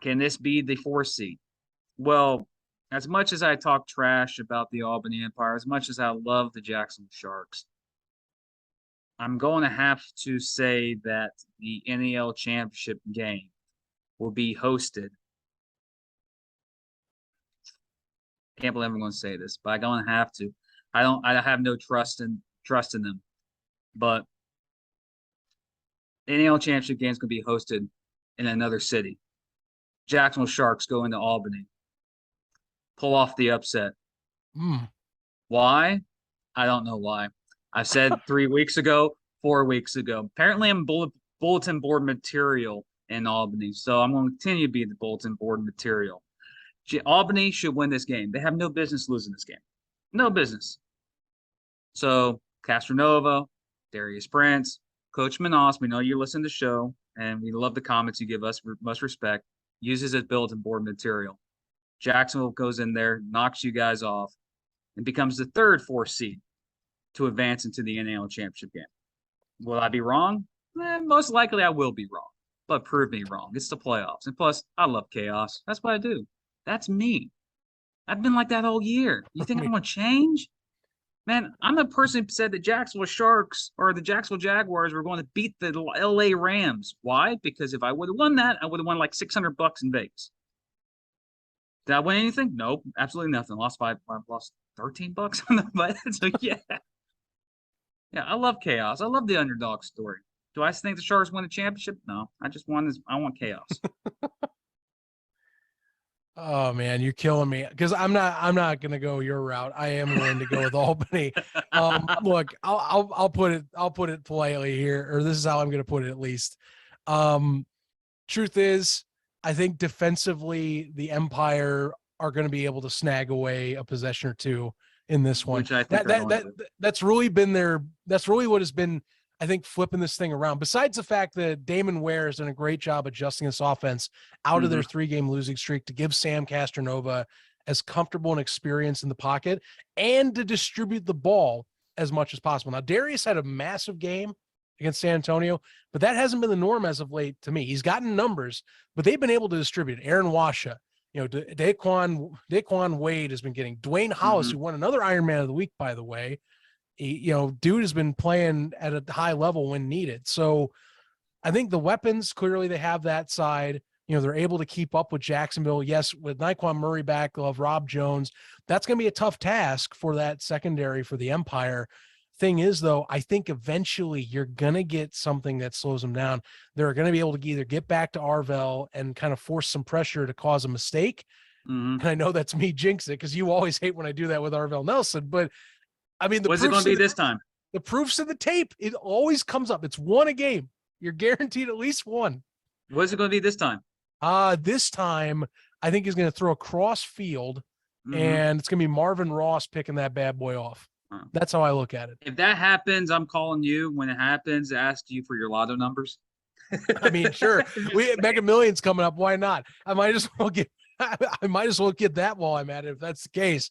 Can this be the 4 seed? Well, as much as I talk trash about the Albany Empire, as much as I love the Jacksonville Sharks, I'm going to have to say that the NAL championship game will be hosted. Can't believe I'm going to say this, but I'm going to have to. I have no trust in them. But the NAL championship game is going to be hosted in another city. Jacksonville Sharks go into Albany, pull off the upset. Why? I don't know why. I said 3 weeks ago, 4 weeks ago. Apparently, I'm bulletin board material in Albany, so I'm going to continue to be the bulletin board material. Albany should win this game. They have no business losing this game. No business. So, Castronova, Darius Prince, Coach Manos, we know you listen to the show, and we love the comments you give us. We must respect. Uses as bulletin board material. Jacksonville goes in there, knocks you guys off, and becomes the 3rd 4 seed to advance into the NAL championship game. Will I be wrong? Most likely I will be wrong, but prove me wrong. It's the playoffs. And plus, I love chaos. That's what I do. That's me. I've been like that all year. You think I'm going to change? Man, I'm the person who said the Jacksonville Sharks or the Jacksonville Jaguars were going to beat the LA Rams. Why? Because if I would have won that, I would have won like $600 in Vegas. Did I win anything? Nope, absolutely nothing. Lost lost $13 on the bet. So yeah, I love chaos. I love the underdog story. Do I think the Sharks win a championship? No, I want chaos. Oh man, you're killing me because I'm not gonna go your route. I am going to go with Albany. Look, I'll put it politely here, or this is how I'm gonna put it at least. Truth is, I think defensively the Empire are going to be able to snag away a possession or two in this one. Which I think that's really what has been, I think, flipping this thing around. Besides the fact that Damon Ware has done a great job adjusting this offense out of their 3-game losing streak to give Sam Castronova as comfortable and experience in the pocket and to distribute the ball as much as possible. Now, Darius had a massive game against San Antonio, but that hasn't been the norm as of late to me. He's gotten numbers, but they've been able to distribute. Aaron Washa, Daquan Wade has been getting. Dwayne Hollis, who won another Ironman of the Week, by the way. Dude has been playing at a high level when needed. So I think the weapons, clearly they have that side. They're able to keep up with Jacksonville. Yes, with Nyquan Murray back, they'll have Rob Jones. That's going to be a tough task for that secondary for the Empire. Thing is, though, I think eventually you're going to get something that slows them down. They're going to be able to either get back to Arvell and kind of force some pressure to cause a mistake. And I know that's me jinxing it because you always hate when I do that with Arvell Nelson. But, I mean, what's it going to be this time? The proofs of the tape, it always comes up. It's one a game. You're guaranteed at least one. What's it going to be this time? This time, I think he's going to throw a cross field, and it's going to be Marvin Ross picking that bad boy off. That's how I look at it. If that happens, I'm calling you when it happens, ask you for your lotto numbers. I mean, sure. Mega Millions coming up. Why not? I might as well get that while I'm at it if that's the case.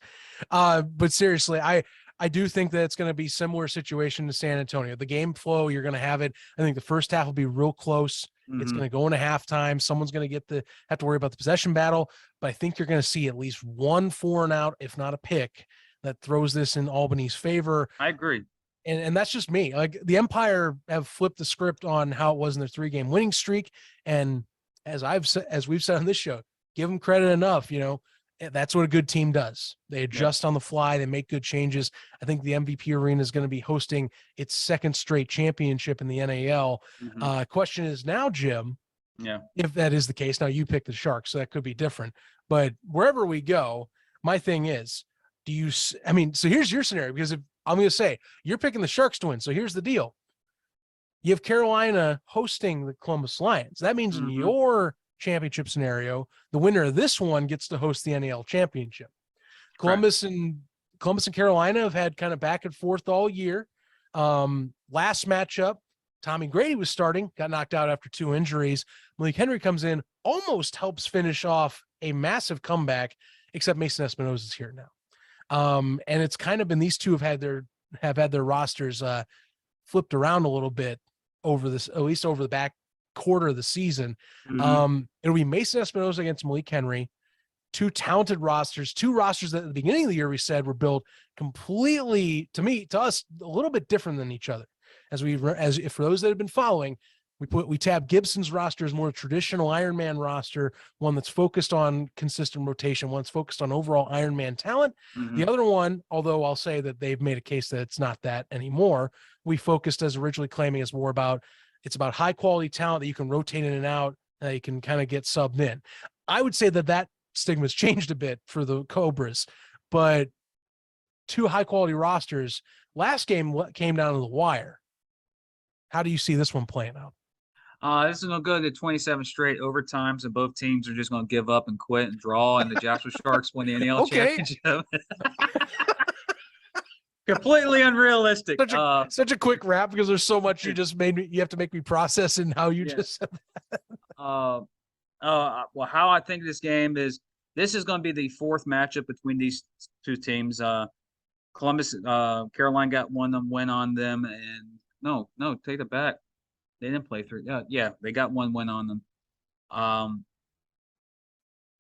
But seriously, I do think that it's going to be similar situation to San Antonio. The game flow, you're going to have it. I think the first half will be real close. It's going to go into halftime. Someone's going to have to worry about the possession battle, but I think you're going to see at least one 4-and-out, if not a pick, that throws this in Albany's favor. I agree. And that's just me. Like, the Empire have flipped the script on how it was in their 3-game winning streak. And as we've said on this show, give them credit enough. That's what a good team does. They adjust on the fly. They make good changes. I think the MVP Arena is going to be hosting its 2nd straight championship in the NAL. Question is now, Jim, if that is the case, now you pick the Sharks, so that could be different. But wherever we go, my thing is, so here's your scenario, because if I'm going to say you're picking the Sharks to win. So here's the deal. You have Carolina hosting the Columbus Lions. That means in your championship scenario. The winner of this one gets to host the NAL championship. Columbus and Carolina have had kind of back and forth all year. Last matchup, Tommy Grady was starting, got knocked out after 2 injuries. Malik Henry comes in, almost helps finish off a massive comeback, except Mason Espinosa is here now. And it's kind of been, these two have had their rosters flipped around a little bit over this, at least over the back quarter of the season. It'll be Mason Espinosa against Malik Henry. 2 talented rosters, 2 rosters that at the beginning of the year we said were built completely, to us, a little bit different than each other. If for those that have been following, we tabbed Gibson's roster as more traditional Ironman roster, one that's focused on consistent rotation, one that's focused on overall Ironman talent. The other one, although I'll say that they've made a case that it's not that anymore, we focused as originally claiming it's about high quality talent that you can rotate in and out, that you can kind of get subbed in. I would say that stigma's changed a bit for the Cobras, but 2 high quality rosters. Last game came down to the wire. How do you see this one playing out? This is going to go to 27 straight overtimes, and both teams are just going to give up and quit and draw, and the Jacksonville Sharks win the NAL championship. Completely unrealistic. Such a quick wrap, because there's so much you have to make me process in how you just said that. Well, how I think this game is, this is going to be the 4th matchup between these 2 teams. Columbus, Carolina got one win on them, and no, take it back. They didn't play 3. Yeah, they got 1 win on them.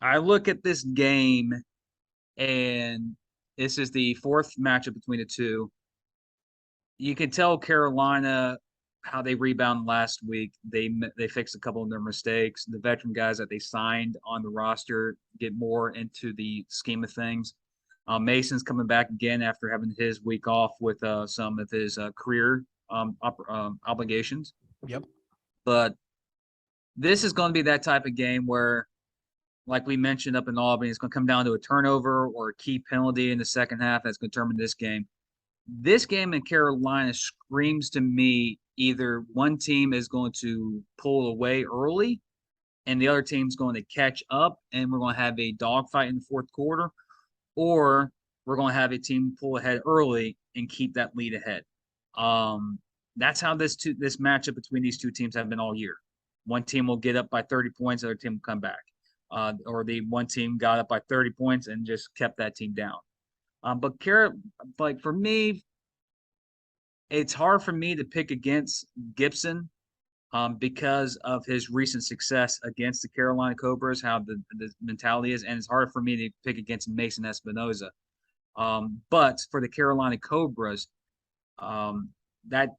I look at this game, and this is the 4th matchup between the 2. You can tell Carolina how they rebounded last week. They fixed a couple of their mistakes. The veteran guys that they signed on the roster get more into the scheme of things. Mason's coming back again after having his week off with some of his career obligations. Yep. But this is going to be that type of game where, like we mentioned up in Albany, it's going to come down to a turnover or a key penalty in the second half that's going to determine this game. This game in Carolina screams to me either one team is going to pull away early and the other team's going to catch up, and we're going to have a dogfight in the 4th quarter, or we're going to have a team pull ahead early and keep that lead ahead. That's how this matchup between these 2 teams have been all year. One team will get up by 30 points, the other team will come back. Or the one team got up by 30 points and just kept that team down. But for me, it's hard for me to pick against Gibson because of his recent success against the Carolina Cobras, how the mentality is, and it's hard for me to pick against Mason Espinosa. But for the Carolina Cobras, that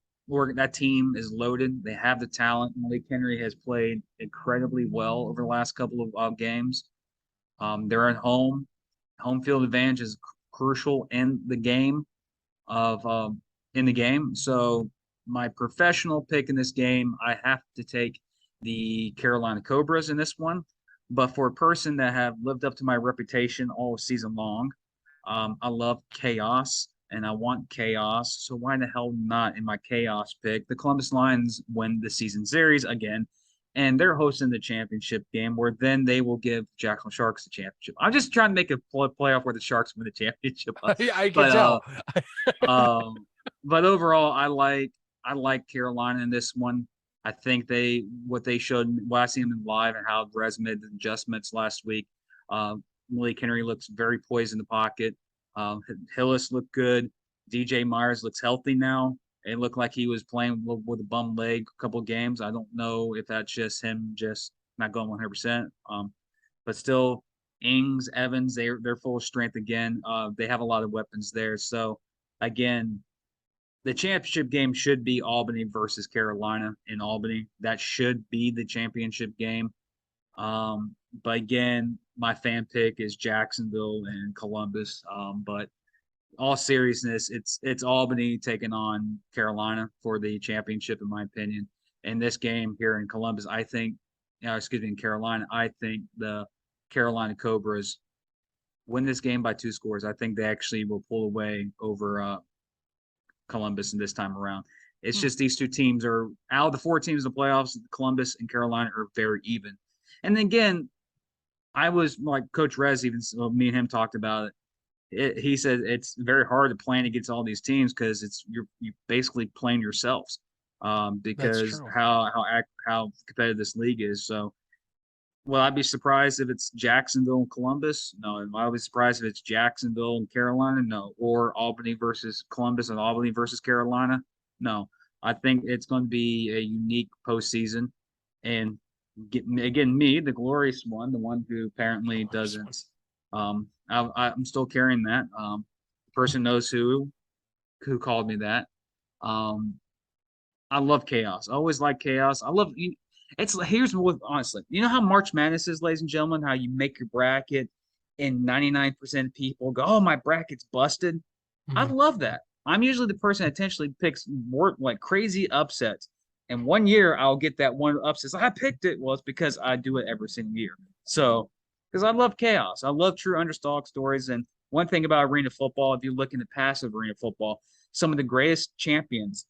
team is loaded. They have the talent. Malik Henry has played incredibly well over the last couple of games. They're at home. Home field advantage is crucial in the game. So my professional pick in this game, I have to take the Carolina Cobras in this one. But for a person that have lived up to my reputation all season long, I love chaos. And I want chaos, so why the hell not in my chaos pick? The Columbus Lions win the season series again, and they're hosting the championship game, where then they will give Jacksonville Sharks the championship. I'm just trying to make a playoff where the Sharks win the championship. I can tell. But overall, I like Carolina in this one. I think what I seen them live and how Brez made the adjustments last week. Malik Henry looks very poised in the pocket. Hillis looked good. DJ Myers looks healthy now. It looked like he was playing with a bum leg a couple of games. I don't know if that's just him just not going 100%. But still, Ings, Evans, they're full of strength again. They have a lot of weapons there. So, again, the championship game should be Albany versus Carolina in Albany. That should be the championship game. But again, my fan pick is Jacksonville and Columbus. But all seriousness, it's Albany taking on Carolina for the championship, in my opinion. In this game here in Columbus, in Carolina, I think the Carolina Cobras win this game by 2 scores. I think they actually will pull away over Columbus in this time around. It's just these 2 teams are out of the 4 teams in the playoffs. Columbus and Carolina are very even. And again, I was like Coach Rez, even me and him talked about it. He said it's very hard to plan against all these teams because you basically playing yourselves because how competitive this league is. So, will I be surprised if it's Jacksonville and Columbus? No. Am I be surprised if it's Jacksonville and Carolina? No. Or Albany versus Columbus and Albany versus Carolina? No. I think it's going to be a unique postseason, and again, me, the glorious one, the one who apparently doesn't. I'm still carrying that. The person knows who called me that. I love chaos. I always like chaos. I love. Here's what honestly. You know how March Madness is, ladies and gentlemen. How you make your bracket, and 99% of people go, "Oh, my bracket's busted." Mm-hmm. I love that. I'm usually the person that intentionally picks more like crazy upsets. And one year I'll get that one upset. I picked it. Well, it's because I do it every single year. So, because I love chaos. I love true underdog stories. And one thing about arena football, if you look into passive arena football, some of the greatest champions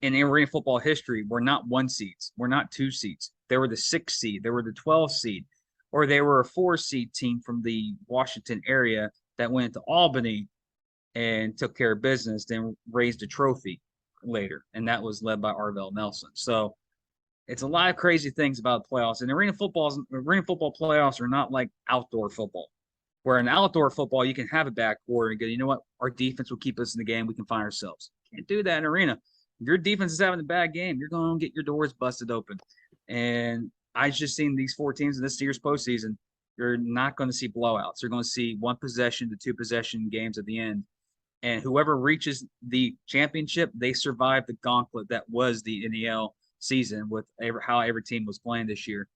in arena football history were not 1 seeds, were not 2 seeds. They were the 6 seed, they were the 12 seed, or they were a 4 seed team from the Washington area that went to Albany and took care of business, then raised a trophy later, and that was led by Arvell Nelson. So it's a lot of crazy things about the playoffs. And arena football playoffs are not like outdoor football, where in outdoor football you can have a backcourt and go, you know what, our defense will keep us in the game. We can find ourselves. Can't do that in arena. If your defense is having a bad game, you're going to get your doors busted open. And I just seen these 4 teams in this year's postseason. You're not going to see blowouts. You're going to see 1 possession to 2 possession games at the end. And whoever reaches the championship, they survive the gauntlet that was the NEL season with how every team was playing this year.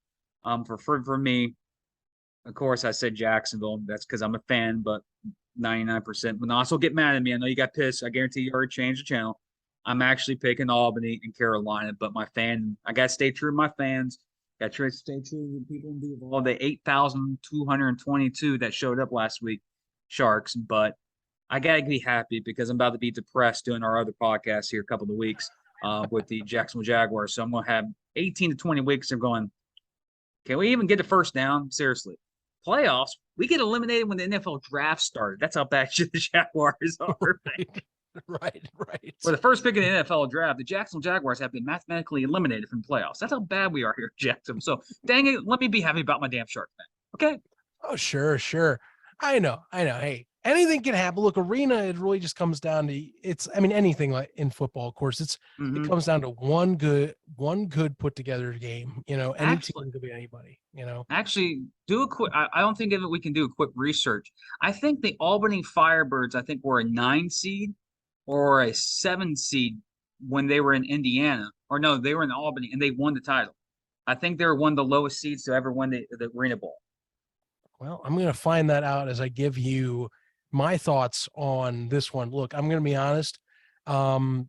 For me, of course, I said Jacksonville. That's because I'm a fan, but 99%. But also get mad at me. I know you got pissed. I guarantee you already changed the channel. I'm actually picking Albany and Carolina, but I got to stay true to my fans. Got to stay true to the people involved. The 8,222 that showed up last week, Sharks, but I got to be happy because I'm about to be depressed doing our other podcast here a couple of weeks with the Jacksonville Jaguars. So I'm going to have 18 to 20 weeks of going, can we even get the first down? Seriously. Playoffs, we get eliminated when the NFL draft started. That's how bad the Jaguars are. Right. For the first pick in the NFL draft, the Jacksonville Jaguars have been mathematically eliminated from the playoffs. That's how bad we are here in Jacksonville. So, dang it, let me be happy about my damn Shark fan. Okay? Oh, sure. I know. Hey, anything can happen. Look, arena, it really just comes down to anything like in football, of course, it comes down to one good put together game. Any team could be anybody, Actually, do a quick, I don't think we can do a quick research. I think the Albany Firebirds, were a 9 seed or a 7 seed when they were in Indiana. Or no, they were in Albany and they won the title. I think they were one of the lowest seeds to ever win the Arena Bowl. Well, I'm going to find that out as I give you my thoughts on this one. Look, I'm going to be honest. Depending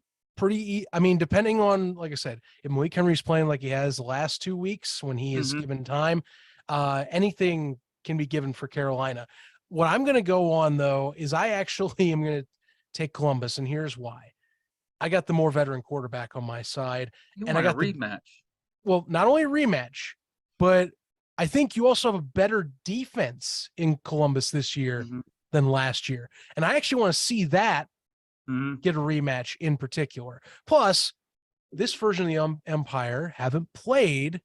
on, like I said, if Malik Henry's playing like he has the last 2 weeks when he is given time, anything can be given for Carolina. What I'm going to go on, though, is I actually am going to take Columbus, and here's why. I got the more veteran quarterback on my side. I got a rematch. Well, not only a rematch, but I think you also have a better defense in Columbus this year than last year. And I actually want to see that get a rematch in particular. Plus, this version of the Empire haven't played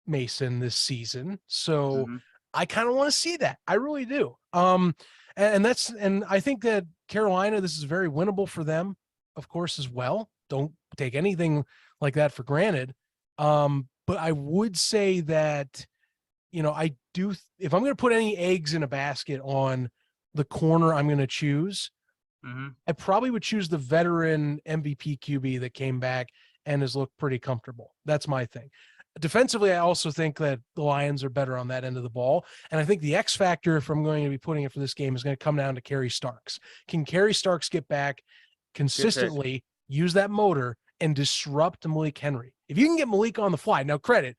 Mason this season. So I kind of want to see that. I really do. And I think that Carolina, this is very winnable for them, of course, as well. Don't take anything like that for granted. But I would say that, I do, if I'm going to put any eggs in a basket on the corner I'm going to choose, I probably would choose the veteran MVP QB that came back and has looked pretty comfortable. That's my thing. Defensively, I also think that the Lions are better on that end of the ball. And I think the X factor, if I'm going to be putting it for this game, is going to come down to Kerry Starks. Can Kerry Starks get back consistently, use that motor, and disrupt Malik Henry? If you can get Malik on the fly, now credit,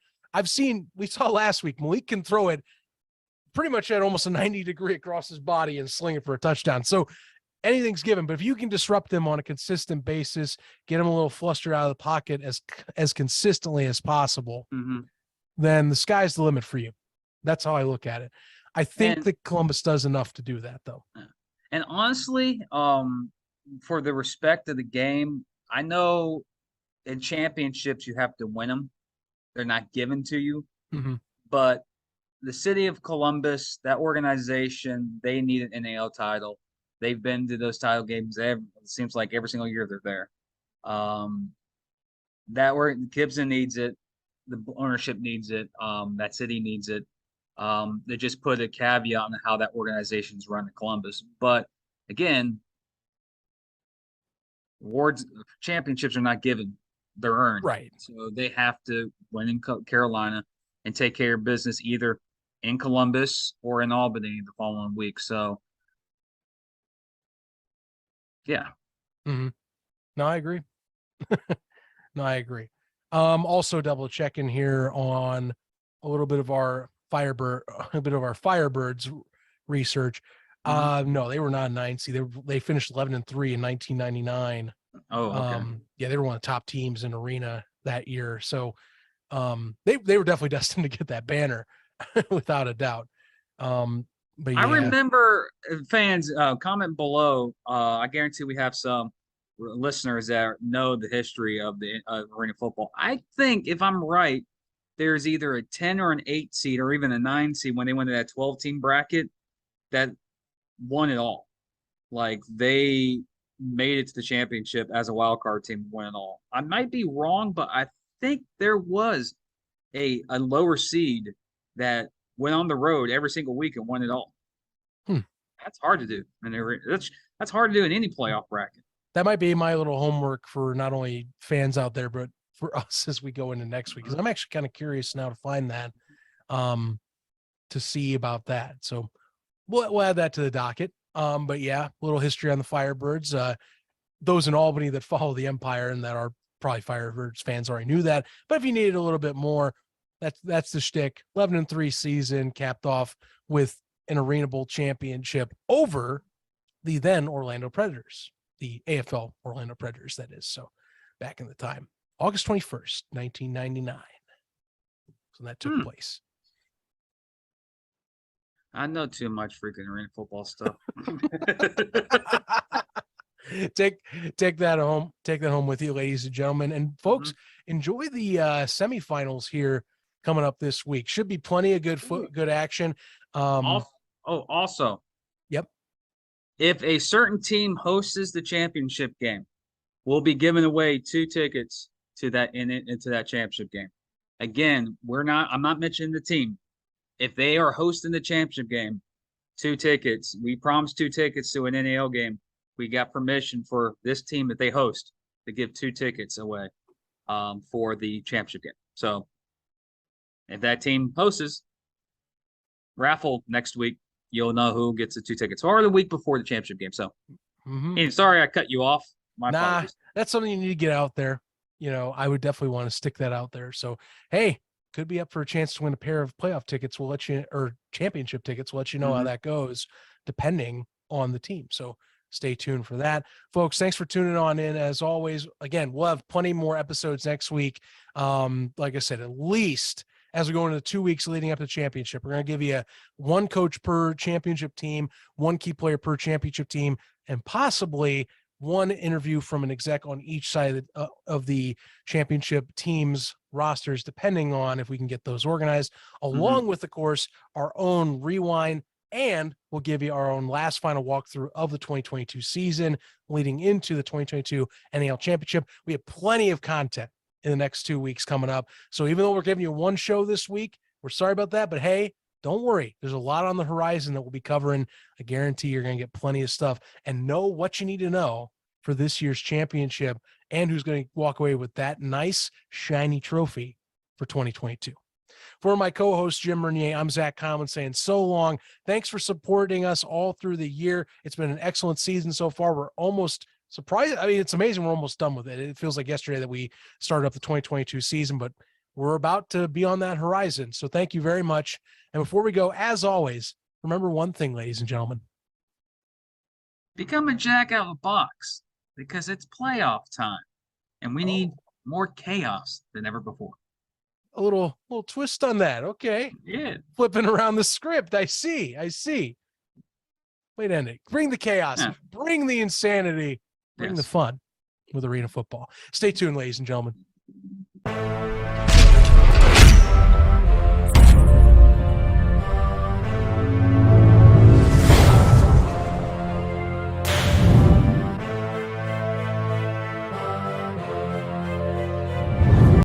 we saw last week, Malik can throw it pretty much at almost a 90-degree across his body and sling it for a touchdown. So anything's given, but if you can disrupt them on a consistent basis, get them a little flustered out of the pocket as consistently as possible, then the sky's the limit for you. That's how I look at it. I think that Columbus does enough to do that, though. And honestly, for the respect of the game, I know in championships you have to win them. They're not given to you. Mm-hmm. But the city of Columbus, that organization, they need an NAL title. They've been to those title games. It seems like every single year they're there. That where Gibson needs it. The ownership needs it. That city needs it. They just put a caveat on how that organization's run in Columbus. But again, awards, championships are not given; they're earned. Right. So they have to win in Carolina and take care of business either in Columbus or in Albany the following week. So, yeah. Mm-hmm. No, I agree. No, I agree. Also double checking here on a little bit of our Firebirds research. No, they were not 9 seed. They finished 11-3 in 1999. Oh, okay. Yeah, they were one of the top teams in Arena that year. So, they were definitely destined to get that banner without a doubt. But yeah. I remember fans comment below. I guarantee we have some listeners that know the history of the Arena football. I think if I'm right, there's either a 10 or an 8 seed or even a 9 seed when they went to that 12-team bracket that won it all. Like they made it to the championship as a wild card team, won it all. I might be wrong, but I think there was a lower seed that went on the road every single week and won it all. That's hard to do. And that's hard to do in any playoff bracket. That might be my little homework for not only fans out there, but for us as we go into next week. Because I'm actually kind of curious now to find that, to see about that. So we'll add that to the docket. But yeah, a little history on the Firebirds. Those in Albany that follow the Empire and that are probably Firebirds fans already knew that. But if you needed a little bit more, that's the shtick. 11-3 season capped off with an Arena Bowl championship over the then Orlando Predators, the AFL Orlando Predators, that is. So back in the time, August 21st, 1999. So that took place. I know too much freaking Arena football stuff. Take that home. Take that home with you, ladies and gentlemen. And folks, enjoy the semifinals here coming up this week. Should be plenty of good action. Also. Yep. If a certain team hosts the championship game, we'll be giving away 2 tickets to that into that championship game. Again, I'm not mentioning the team. If they are hosting the championship game, 2 tickets. We promised 2 tickets to an NAL game. We got permission for this team that they host to give 2 tickets away for the championship game. So if that team hosts, raffle next week, you'll know who gets the 2 tickets, or the week before the championship game. So, sorry I cut you off. My apologies. That's something you need to get out there. You know, I would definitely want to stick that out there. So, hey, could be up for a chance to win a pair of playoff tickets. We'll let you, or championship tickets. We'll let you know how that goes, depending on the team. So stay tuned for that, folks. Thanks for tuning on in. As always, again, we'll have plenty more episodes next week. Like I said, at least as we go into the 2 weeks leading up to the championship, we're going to give you 1 coach per championship team, 1 key player per championship team, and possibly 1 interview from an exec on each side of the championship team's rosters, depending on if we can get those organized, along with, of course, our own rewind. And we'll give you our own last final walkthrough of the 2022 season leading into the 2022 NAL championship. We have plenty of content in the next 2 weeks coming up. So even though we're giving you 1 show this week, we're sorry about that, but hey, don't worry. There's a lot on the horizon that we'll be covering. I guarantee you're going to get plenty of stuff and know what you need to know for this year's championship and who's going to walk away with that nice, shiny trophy for 2022. For my co-host, Jim Bernier, I'm Zach Conlon saying so long. Thanks for supporting us all through the year. It's been an excellent season so far. We're almost surprised. I mean, it's amazing. We're almost done with it. It feels like yesterday that we started up the 2022 season, but we're about to be on that horizon. So thank you very much. And before we go, as always, remember one thing, ladies and gentlemen. Become a jack out of the box because it's playoff time and we need more chaos than ever before. A little twist on that. Okay. Yeah. Flipping around the script. I see. Way to end it. Bring the chaos. Yeah. Bring the insanity. Bring the fun with arena football. Stay tuned, ladies and gentlemen.